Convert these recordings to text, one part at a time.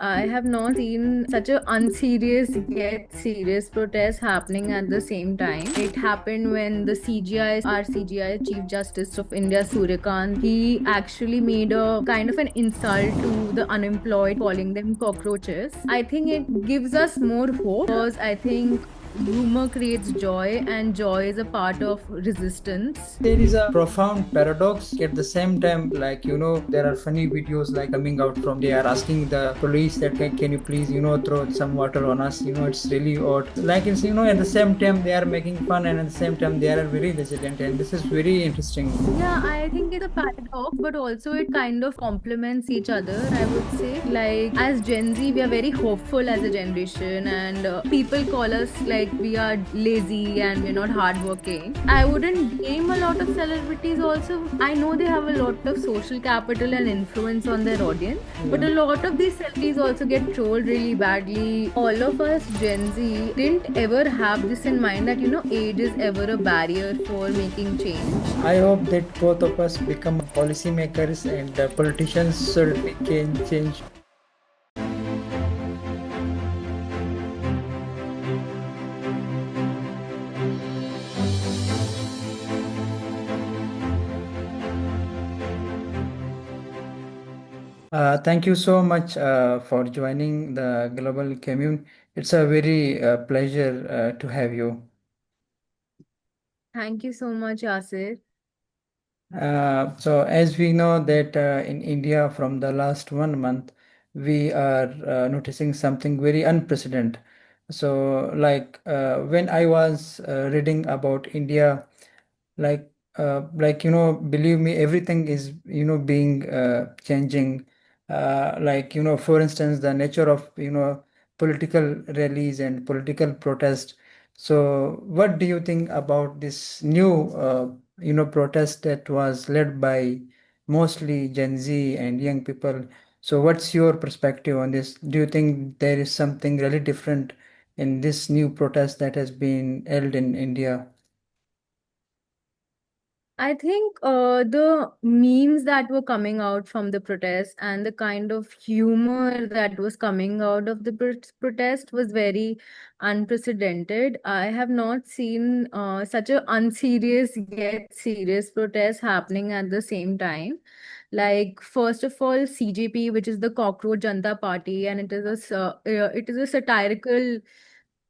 I have not seen such a unserious yet serious protest happening at the same time. It happened when the our CGI Chief Justice of India, Suryakant, he actually made a kind of an insult to the unemployed, calling them cockroaches. I think it gives us more hope because I think humor creates joy and joy is a part of resistance. There is a profound paradox at the same time, there are funny videos like coming out from they are asking the police that can you please, throw some water on us, it's really odd. Like it's, at the same time they are making fun and at the same time they are very resilient and this is very interesting. Yeah, I think it's a paradox, but also it kind of complements each other, I would say. Like, as Gen Z, we are very hopeful as a generation, and people call us like we are lazy and we're not hardworking. I wouldn't blame a lot of celebrities, also. I know they have a lot of social capital and influence on their audience, but Yeah. a lot of these celebrities also get trolled really badly. All of us, Gen Z, didn't ever have this in mind that, age is ever a barrier for making change. I hope that both of us become policymakers and politicians should we can change. Thank you so much for joining the Global Commune. It's a very pleasure to have you. Thank you so much, Yasir. So as we know that in India from the last 1 month, we are noticing something very unprecedented. So when I was reading about India, believe me, everything is being changing. For instance, the nature of political rallies and political protest. So what do you think about this new protest that was led by mostly Gen Z and young people? So what's your perspective on this? Do you think there is something really different in this new protest that has been held in India? I think the memes that were coming out from the protest and the kind of humor that was coming out of the protest was very unprecedented. I have not seen such a unserious yet serious protest happening at the same time. Like, first of all, CJP, which is the Cockroach Janta Party, and it is a satirical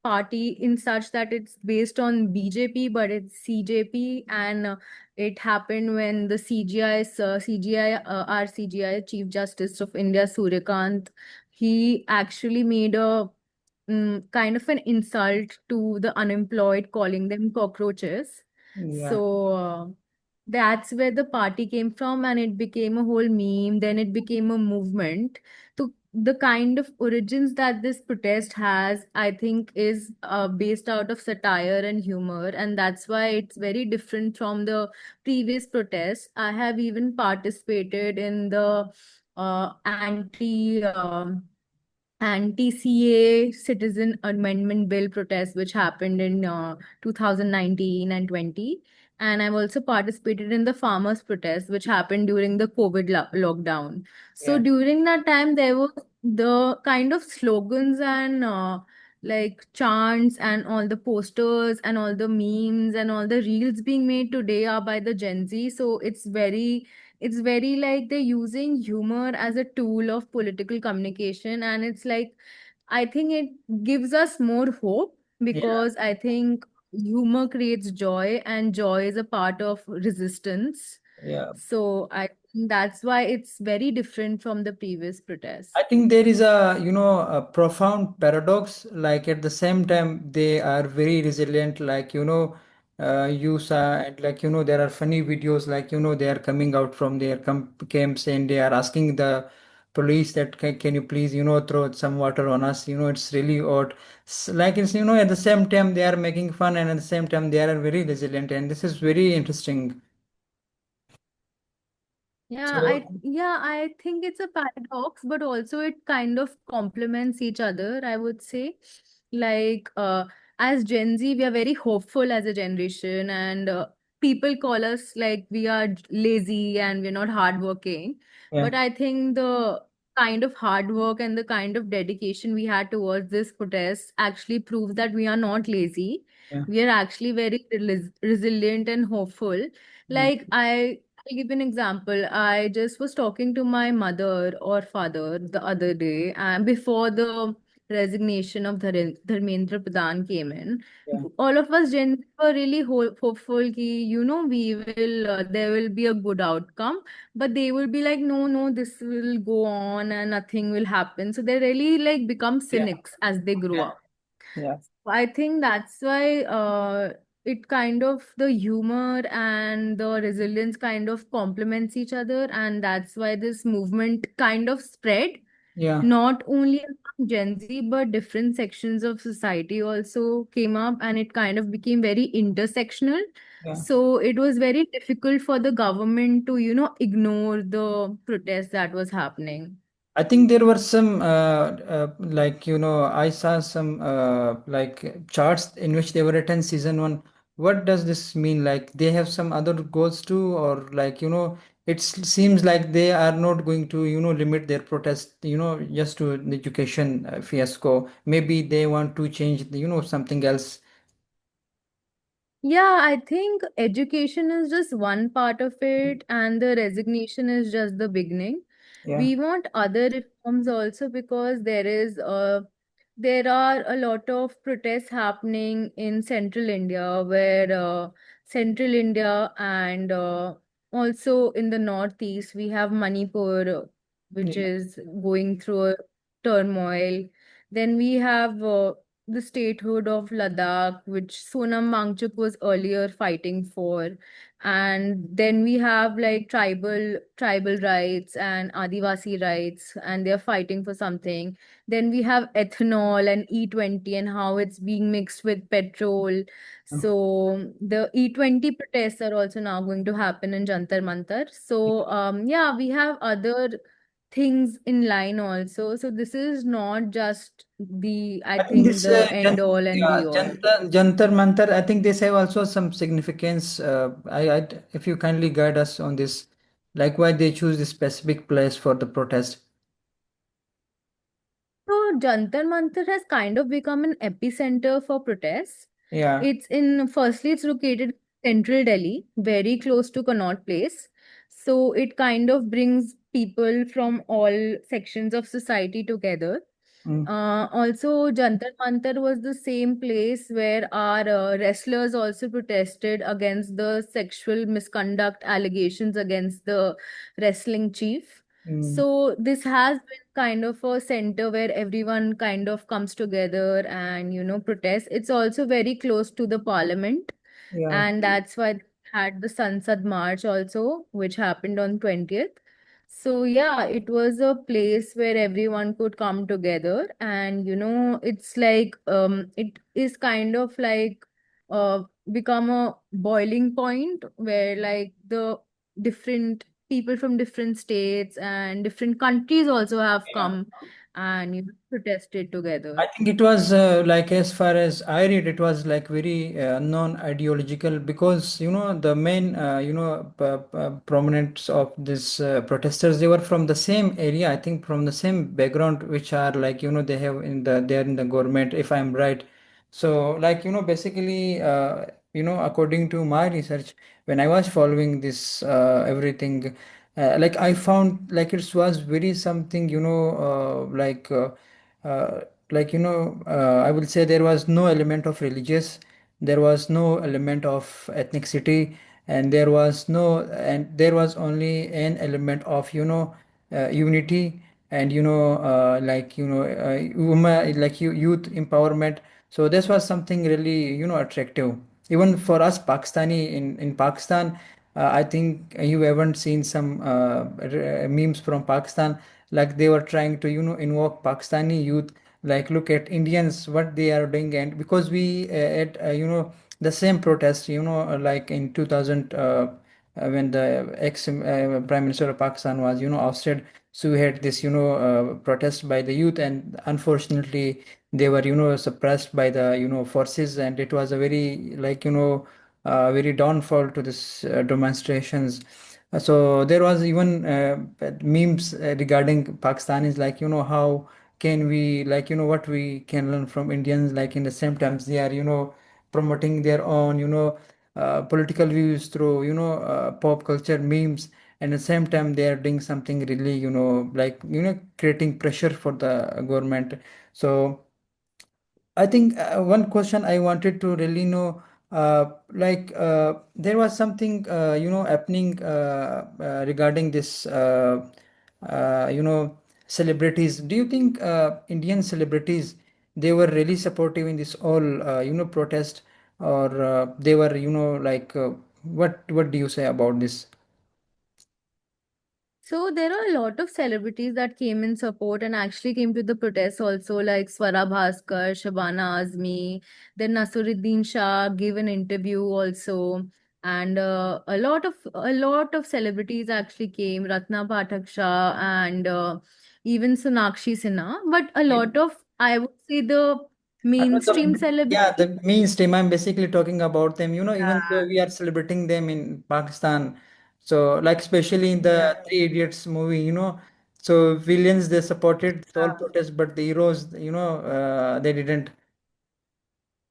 party in such that it's based on BJP, but it's CJP, and it happened when the our CGI Chief Justice of India, Suryakant, he actually made a kind of an insult to the unemployed, calling them cockroaches. Yeah. So that's where the party came from, and it became a whole meme. Then it became a movement. So the kind of origins that this protest has, I think, is based out of satire and humor, and that's why it's very different from the previous protests. I have even participated in the anti-CA citizen amendment bill protest, which happened in 2019 and 20. And I've also participated in the farmers protest, which happened during the COVID lockdown. So Yeah. during that time, there were the kind of slogans and like chants and all the posters and all the memes and all the reels being made today are by the Gen Z. So it's very like they're using humor as a tool of political communication, and it's like I think it gives us more hope Yeah. because I think humor creates joy and joy is a part of resistance. Yeah. So I think that's why it's very different from the previous protests. I think there is a, a profound paradox. Like at the same time, they are very resilient. You saw, and there are funny videos. They are coming out from their camps and they are asking the police that can you please, throw some water on us. It's really odd. At the same time, they are making fun and at the same time, they are very resilient. And this is very interesting. So, Yeah, I think it's a paradox, but also it kind of complements each other, I would say. Like, as Gen Z, we are very hopeful as a generation, and people call us like we are lazy and we're not hardworking. yeah. But I think the kind of hard work and the kind of dedication we had towards this protest actually proves that we are not lazy. Yeah. We are actually very resilient and hopeful. Mm. Like I'll give an example. I just was talking to my mother or father the other day, and before the resignation of Dharmendra Pradhan came in, Yeah. all of us Gen Z were really hopeful ki, we will there will be a good outcome, but they will be like, no, no, this will go on and nothing will happen. So they really like become Yeah. cynics as they grow Yeah. up. Yeah. I think that's why it kind of the humor and the resilience kind of complements each other, and that's why this movement kind of spread Yeah. not only among Gen Z, but different sections of society also came up, and it kind of became very intersectional. Yeah. So it was very difficult for the government to, ignore the protest that was happening. I think there were some like I saw some like charts in which they were written season one. What does this mean? Like they have some other goals too, or like it seems like they are not going to limit their protest just to the education fiasco. Maybe they want to change something else. Yeah, I think education is just one part of it, and the resignation is just the beginning. Yeah. We want other reforms also because there are a lot of protests happening in central India, where central India and also in the northeast we have Manipur, which Yeah. is going through a turmoil. Then we have the statehood of Ladakh, which Sonam Wangchuk was earlier fighting for. And then we have like tribal rights and Adivasi rights, and they're fighting for something. Then we have ethanol and E20 and how it's being mixed with petrol. So the E20 protests are also now going to happen in Jantar Mantar. So yeah, we have other things in line also. So this is not just I I think think this the end all and yeah, be all. Jantar Mantar, I think this have also some significance. If you kindly guide us on this, like why they choose this specific place for the protest. So Jantar Mantar has kind of become an epicenter for protests. Yeah. Firstly, it's located in central Delhi, very close to Connaught Place. So it kind of brings people from all sections of society together. Mm, Also, Jantar Mantar was the same place where our wrestlers also protested against the sexual misconduct allegations against the wrestling chief. mm, So this has been kind of a center where everyone kind of comes together and protests. It's also very close to the parliament, yeah. and that's why they had the Sansad March also, which happened on 20th. So yeah, it was a place where everyone could come together, and it's like it is kind of like uh become a boiling point where like the different people from different states and different countries also have Yeah. come and protested together. I think it was like as far as I read, it was like very non-ideological because the main prominents of this protesters, they were from the same area. I think from the same background, which are like they have they are in the government, if I'm right. So like basically according to my research, when I was following this everything, like I found like it was very something uh, I will say there was no element of religious, there was no element of ethnicity, and there was only an element of unity and women, like youth empowerment. So this was something really attractive even for us Pakistani in Pakistan. I think you haven't seen some memes from Pakistan, like they were trying to invoke Pakistani youth, like look at Indians what they are doing. And because we at the same protest like in 2000 when the ex prime minister of Pakistan was ousted, so we had this protest by the youth, and unfortunately they were suppressed by the forces, and it was a very like very downfall to this demonstrations. So there was even memes regarding Pakistanis, like, how can we, like, what we can learn from Indians, like in the same times they are, promoting their own, political views through, pop culture memes, and at the same time they are doing something really, like, creating pressure for the government. So I think one question I wanted to really know, there was something, happening regarding this, celebrities. Do you think Indian celebrities, they were really supportive in this all, protest, or they were, what do you say about this? So there are a lot of celebrities that came in support and actually came to the protests also, like Swara Bhaskar, Shabana Azmi, then Nasuruddin Shah gave an interview also, and a lot of celebrities actually came, Ratna Pathak Shah and even Sonakshi Sinha. But a lot of, I would say, the mainstream Yeah, celebrities. the mainstream. I'm basically talking about them. Even Yeah, though we are celebrating them in Pakistan, so like especially in yeah, the Three Idiots movie, so villains they supported all yeah. protests, but the heroes, they didn't.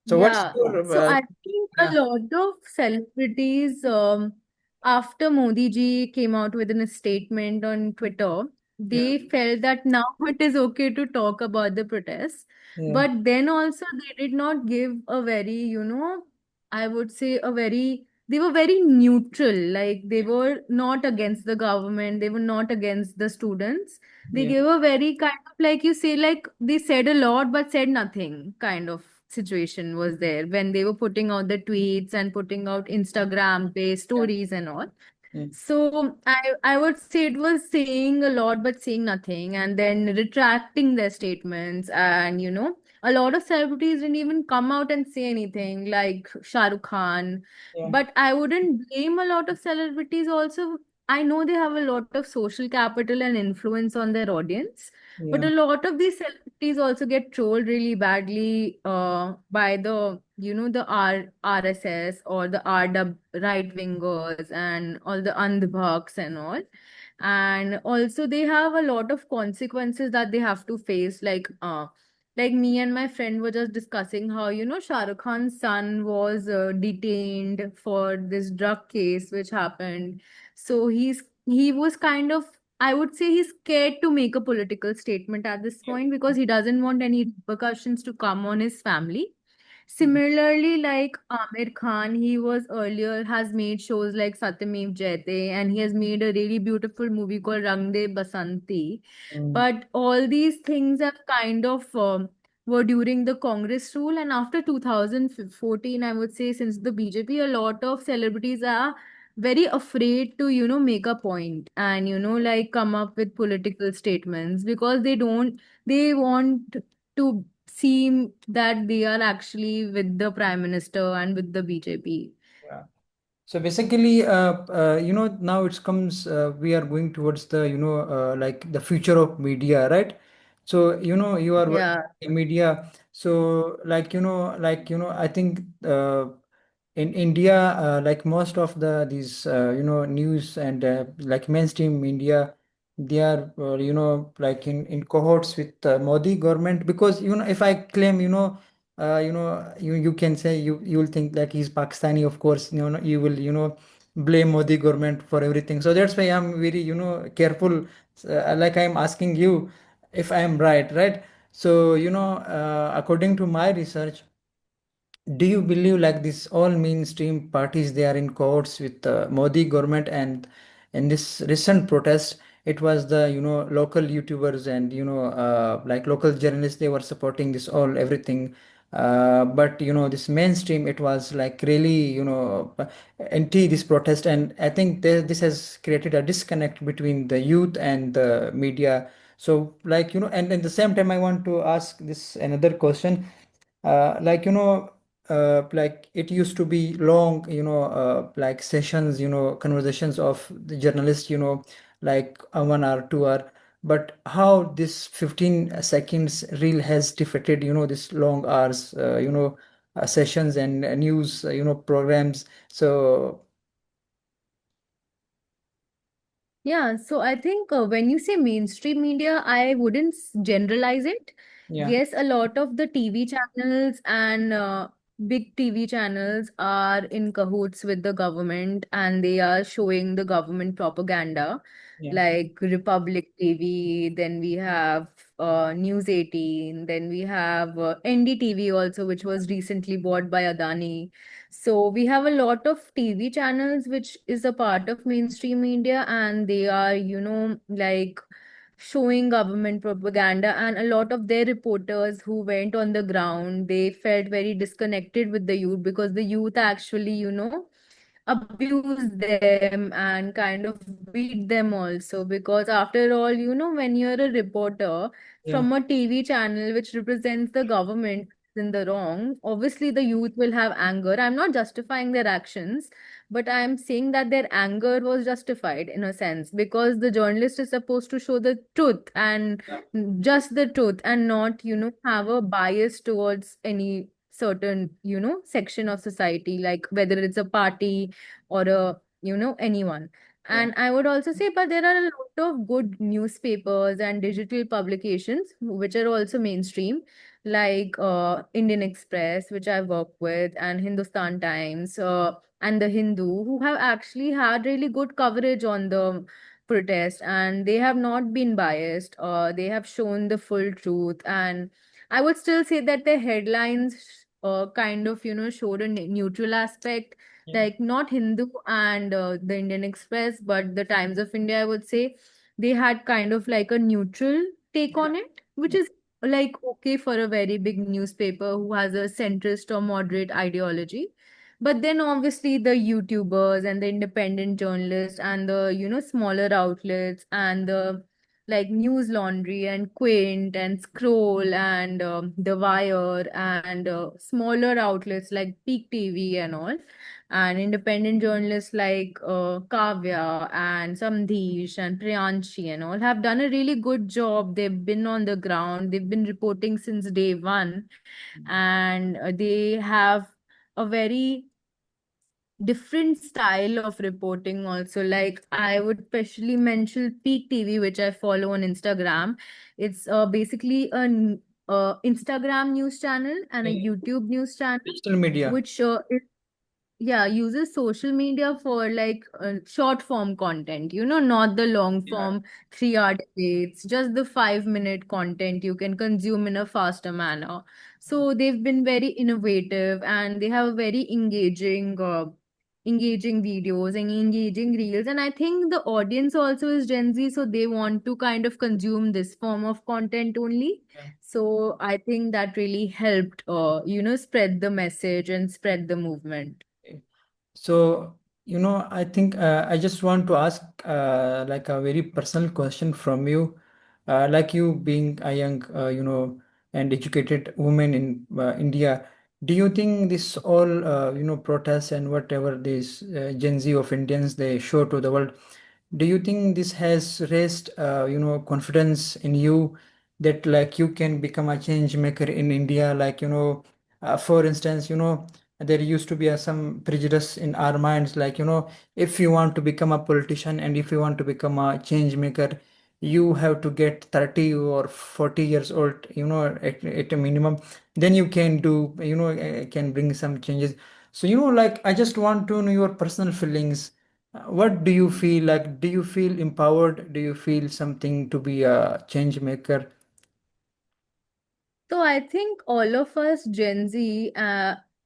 So what's Yeah, your so I think a yeah, lot of celebrities, after Modi ji came out with a statement on Twitter, yeah, they felt that now it is okay to talk about the protests. yeah, But then also they did not give a very, I would say they were very neutral. Like they were not against the government, they were not against the students. They yeah, gave a very kind of, like you say, like they said a lot but said nothing kind of situation was there when they were putting out the tweets and putting out Instagram based yeah, stories and all. yeah, So I would say it was saying a lot but saying nothing and then retracting their statements, and a lot of celebrities didn't even come out and say anything, like Shah Rukh Khan. yeah, But I wouldn't blame a lot of celebrities also. I know they have a lot of social capital and influence on their audience, but yeah, a lot of these celebrities also get trolled really badly by the RSS or the RW right wingers and all the Andhbhaks and all. And also they have a lot of consequences that they have to face. Like me and my friend were just discussing how, Shah Rukh Khan's son was detained for this drug case which happened. So he was kind of, I would say he's scared to make a political statement at this point because he doesn't want any repercussions to come on his family. Similarly, like Amir Khan, he was earlier has made shows like Satyamev Jayate, and he has made a really beautiful movie called Rang De Basanti. mm, But all these things have kind of were during the Congress rule, and after 2014, I would say, since the BJP, a lot of celebrities are very afraid to make a point and like come up with political statements because they want to seem that they are actually with the prime minister and with the BJP. yeah. So basically, now it comes, we are going towards the, like the future of media, right? So, you are working Yeah, in media. So, I think in India, like most of these, news and like mainstream media, they are, like in cohorts with Modi government, because, if I claim, you can say, you will think like he's Pakistani, of course, you will, blame Modi government for everything. So that's why I'm very, careful, like I'm asking you if I am right? So, according to my research, do you believe like this all mainstream parties, they are in cohorts with the Modi government? And in this recent protest, it was the, local YouTubers and, like local journalists, they were supporting this all everything. But this mainstream, it was like really, anti this protest. And I think this has created a disconnect between the youth and the media. So, like, and at the same time, I want to ask this another question. Like, like it used to be long, like sessions, conversations of the journalist, like 1 hour, 2 hour. But how this 15 seconds reel has defeated, this long hours, sessions and news, programs. So Yeah, so I think when you say mainstream media, I wouldn't generalize it. Yeah, Yes, a lot of the TV channels and big TV channels are in cahoots with the government and they are showing the government propaganda, yeah, like Republic TV, then we have News 18, then we have NDTV also, which was recently bought by Adani. So we have a lot of TV channels which is a part of mainstream media and they are, like showing government propaganda, and a lot of their reporters who went on the ground, they felt very disconnected with the youth because the youth actually, abuse them and kind of beat them also, because after all, when you're a reporter yeah, from a TV channel which represents the government in the wrong, obviously the youth will have anger. I'm not justifying their actions, but I'm saying that their anger was justified in a sense, because the journalist is supposed to show the truth and just the truth and not, have a bias towards any certain, section of society, like whether it's a party or anyone. yeah, And I would also say, but there are a lot of good newspapers and digital publications which are also mainstream, like Indian Express, which I work with, and Hindustan Times, and the Hindu, who have actually had really good coverage on the protest, and they have not been biased. They have shown the full truth, and I would still say that the headlines kind of showed a neutral aspect, yeah, like not Hindu and the Indian Express, but the Times of India, I would say they had kind of like a neutral take on it, which yeah, is like okay for a very big newspaper who has a centrist or moderate ideology. But then obviously the YouTubers and the independent journalists and the smaller outlets and the like News Laundry and Quint and Scroll and The Wire and smaller outlets like Peak TV and all, and independent journalists like Kavya and Samdesh and Priyanshi and all have done a really good job. They've been on the ground, they've been reporting since day one, and they have a very different style of reporting also. Like I would especially mention Peak TV, which I follow on Instagram. It's basically an Instagram news channel and a yeah. YouTube news channel, Digital media. which yeah, uses social media for like short form content, not the long Yeah, form 3 hour debates, just the 5 minute content you can consume in a faster manner. So they've been very innovative and they have very engaging videos and engaging reels. And I think the audience also is Gen Z, so they want to kind of consume this form of content only. yeah. So I think that really helped, spread the message and spread the movement. So, I think I just want to ask like a very personal question from you. Like you being a young, and educated woman in India, do you think this all, protests and whatever this Gen Z of Indians they show to the world, do you think this has raised, confidence in you that like you can become a change maker in India? Like, for instance, there used to be some prejudice in our minds, like, if you want to become a politician and if you want to become a change maker, you have to get 30 or 40 years old, at a minimum. Then you can do, can bring some changes. So, like, I just want to know your personal feelings. What do you feel like? Do you feel empowered? Do you feel something to be a change maker? So I think all of us Gen Z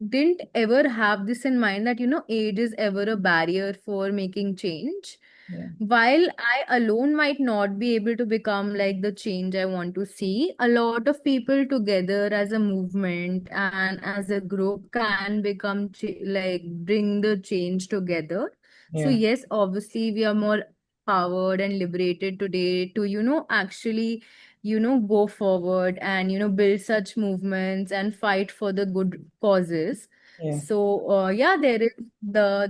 didn't ever have this in mind that age is ever a barrier for making change. Yeah, While I alone might not be able to become like the change I want to see, a lot of people together as a movement and as a group can become like bring the change together. So yeah, yes, obviously we are more powered and liberated today to actually go forward and build such movements and fight for the good causes. yeah. So yeah, there is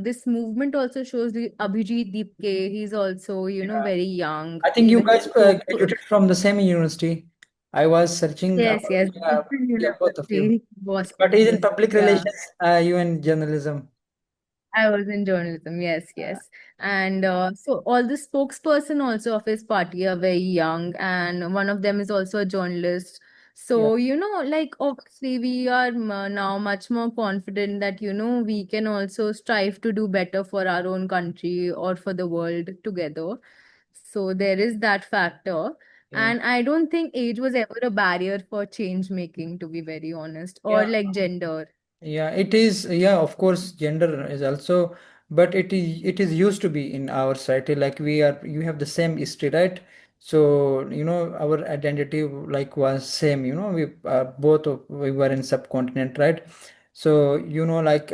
this movement also shows the Abhijit Deepke. He's also Yeah. very young. I think you Even guys pro graduated from the same university. I was searching yes, about, yes, yeah, Boston yeah, both of you. University, But Boston. he's in public Yeah. relations, you in journalism. I was in journalism. Yes, yes. And so all the spokesperson also of his party are very young, and one of them is also a journalist. Yeah, So, like obviously we are now much more confident that, we can also strive to do better for our own country or for the world together. So there is that factor. yeah. And I don't think age was ever a barrier for change making, to be very honest, or Yeah, like gender. yeah, it is. Yeah, of course, gender is also, but it is used to be in our society. Like you have the same history, right? So, our identity like was same. We we were in subcontinent, right? So, like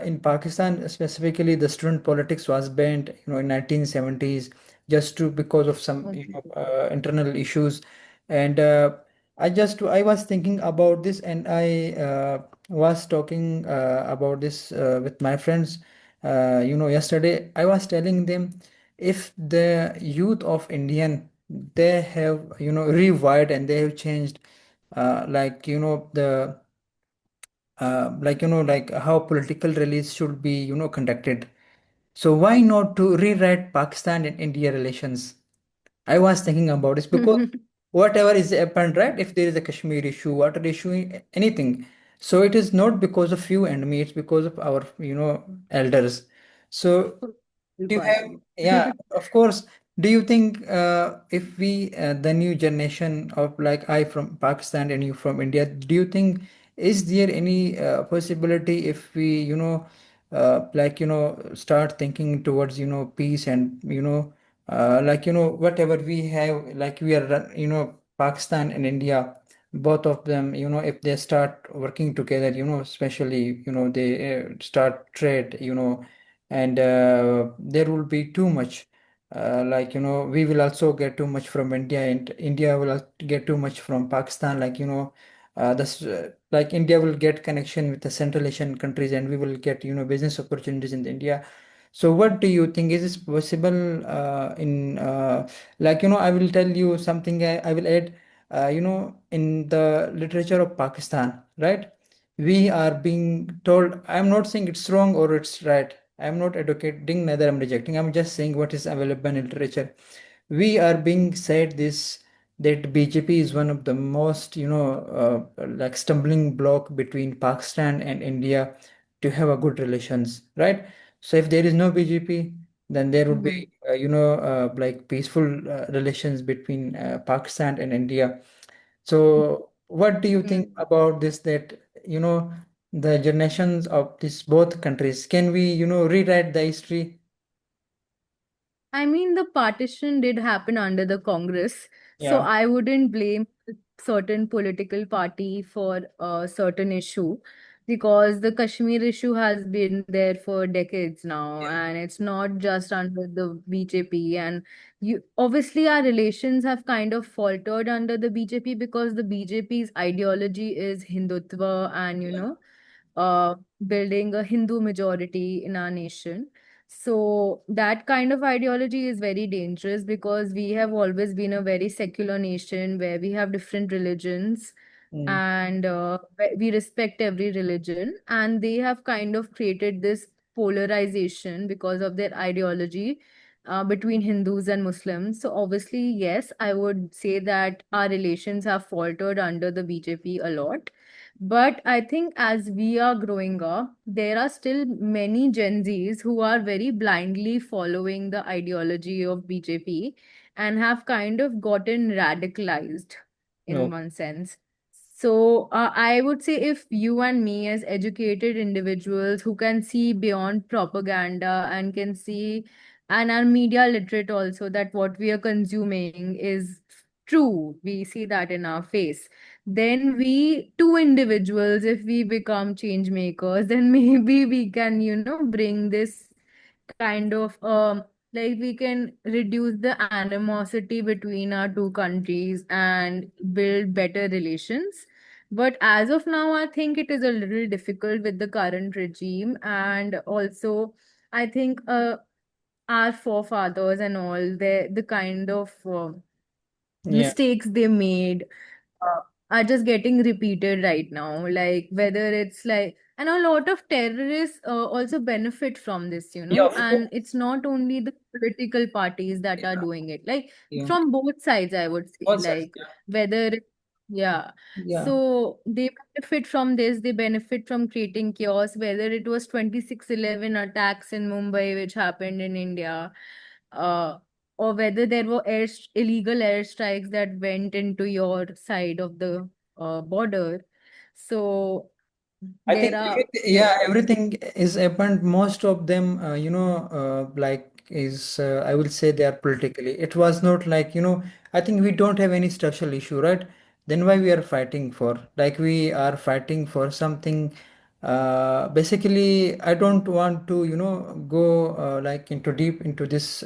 in Pakistan specifically, the student politics was banned, in 1970s, just to because of some, Okay. internal issues, and I was thinking about this, and I was talking about this with my friends. Yesterday I was telling them, if the youth of Indian, they have, rewired and they have changed, like, like how political rallies should be, conducted. So why not to rewrite Pakistan and India relations? I was thinking about this because whatever is happened, right? If there is a Kashmir issue, water issue, anything, so it is not because of you and me, it's because of our, elders. So do you have, Party. yeah, of course. Do you think if we, the new generation of like I from Pakistan and you from India, do you think is there any possibility if we, like, start thinking towards, peace and, like, whatever we have, like we are, Pakistan and India, both of them, if they start working together, especially, they start trade, and there will be too much, like, we will also get too much from India, and India will get too much from Pakistan, like, this like India will get connection with the Central Asian countries, and we will get, business opportunities in India. So what do you think, is this possible in like, I will tell you something, I will add, in the literature of Pakistan, right? We are being told, I'm not saying it's wrong or it's right. I'm not advocating, neither I'm rejecting. I'm just saying what is available in literature. We are being said this, that BJP is one of the most, like stumbling block between Pakistan and India to have a good relations, right? So if there is no BJP, then there would Mhm. be, like peaceful relations between Pakistan and India. So, what do you think Mhm. about this? That, the generations of these both countries, can we, rewrite the history? I mean, the partition did happen under the Congress, so Yeah. I wouldn't blame a certain political party for a certain issue because the Kashmir issue has been there for decades now, Yeah. and it's not just under the BJP. And obviously, our relations have kind of faltered under the BJP because the BJP's ideology is Hindutva and, uh, building a Hindu majority in our nation. So that kind of ideology is very dangerous because we have always been a very secular nation where we have different religions Mm. and we respect every religion. And they have kind of created this polarization because of their ideology between Hindus and Muslims. So obviously, yes, I would say that our relations have faltered under the BJP a lot. But I think as we are growing up, there are still many Gen Zs who are very blindly following the ideology of BJP and have kind of gotten radicalized in No. one sense. So I would say if you and me, as educated individuals who can see beyond propaganda and can see, and are media literate also, that what we are consuming is true, we see that in our face, then we two individuals, if we become change makers, then maybe we can, bring this kind of like we can reduce the animosity between our two countries and build better relations. But as of now, I think it is a little difficult with the current regime. And also, I think our forefathers and all, the kind of Yeah. mistakes they made uh, are just getting repeated right now. Like whether it's like And a lot of terrorists also benefit from this, Yeah, of course. and it's not only the political parties that are Yeah, doing it, like yeah. from both sides, I would say, Both sides. like whether, yeah. Yeah, So they benefit from this, they benefit from creating chaos, whether it was 26/11 attacks in Mumbai, which happened in India, uh, or whether there were illegal airstrikes that went into your side of the border. So I there think are everything, like, yeah, everything is happened. Most of them, I will say they are politically. It was not like, I think we don't have any structural issue, right? Then why we are fighting for? Like we are fighting for something. Basically, I don't want to, go like into deep into this,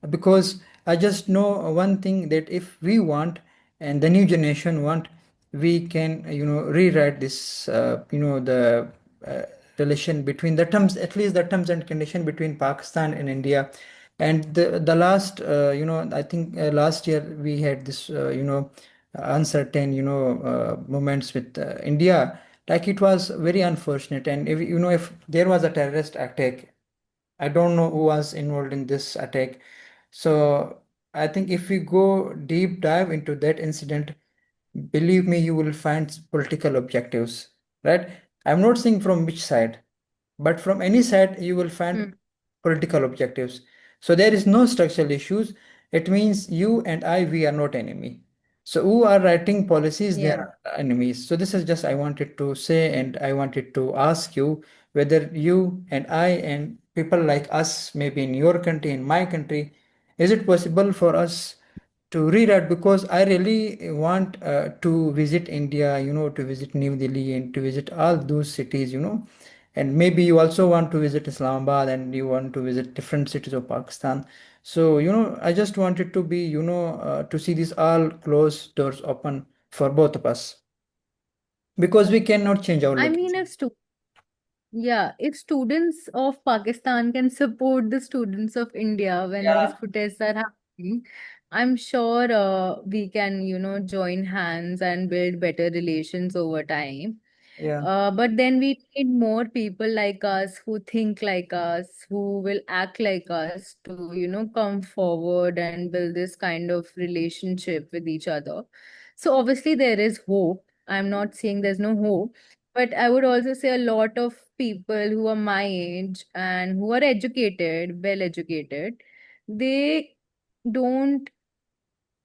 because I just know one thing that if we want and the new generation want, we can rewrite this the uh, relation between the terms, at least the terms and condition between Pakistan and India. And the last I think last year we had this uncertain moments with India, like it was very unfortunate. And if there was a terrorist attack, I don't know who was involved in this attack. So I think if we go deep dive into that incident, believe me, you will find political objectives, right? I'm not saying from which side, but from any side, you will find hmm, political objectives. So there is no structural issues. It means you and I, we are not enemy. So who are writing policies, they yeah. are enemies. So this is just I wanted to say, and I wanted to ask you whether you and I and people like us, maybe in your country, in my country, is it possible for us to rewrite? Because I really want to visit India, to visit New Delhi and to visit all those cities, and maybe you also want to visit Islamabad and you want to visit different cities of Pakistan. So, I just wanted to be, to see these all closed doors open for both of us because we cannot change our I mean, location. yeah, if students of Pakistan can support the students of India when these Yeah, protests are happening, I'm sure we can, join hands and build better relations over time. yeah, But then we need more people like us who think like us, who will act like us to, come forward and build this kind of relationship with each other. So obviously there is hope. I'm not saying there's no hope, but I would also say a lot of people who are my age and who are educated, well educated, they don't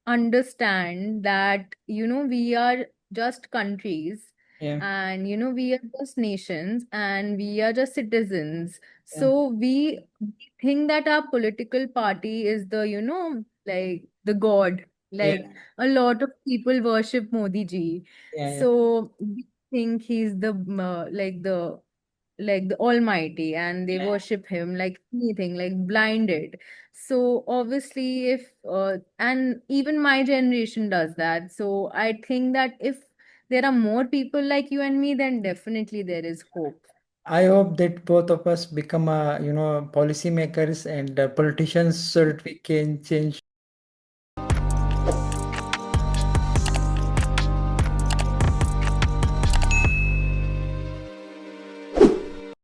understand that we are just countries, yeah, and we are just nations, and we are just citizens. yeah, So we think that our political party is the like the god, yeah, like a lot of people worship Modi ji. yeah, yeah. So we think he's the like the Almighty, and they worship him like anything, like blinded. So obviously, if and even my generation does that. So I think that if there are more people like you and me, then definitely there is hope. I hope that both of us become policymakers and politicians so that we can change